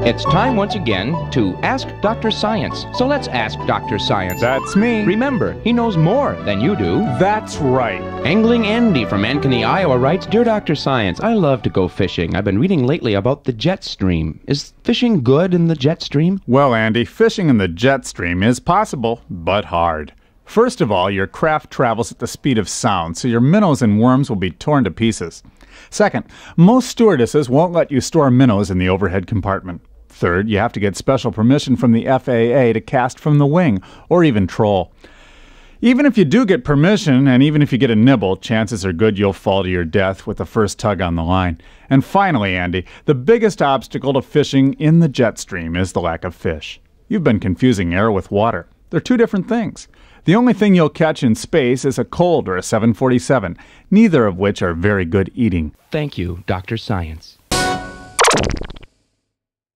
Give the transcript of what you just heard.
It's time once again to Ask Dr. Science. So let's ask Dr. Science. That's me. Remember, he knows more than you do. That's right. Angling Andy from Ankeny, Iowa writes, Dear Dr. Science, I love to go fishing. I've been reading lately about the jet stream. Is fishing good in the jet stream? Well, Andy, fishing in the jet stream is possible, but hard. First of all, your craft travels at the speed of sound, so your minnows and worms will be torn to pieces. Second, most stewardesses won't let you store minnows in the overhead compartment. Third, you have to get special permission from the FAA to cast from the wing, or even troll. Even if you do get permission, and even if you get a nibble, chances are good you'll fall to your death with the first tug on the line. And finally, Andy, the biggest obstacle to fishing in the jet stream is the lack of fish. You've been confusing air with water. They're two different things. The only thing you'll catch in space is a cold or a 747, neither of which are very good eating. Thank you, Dr. Science.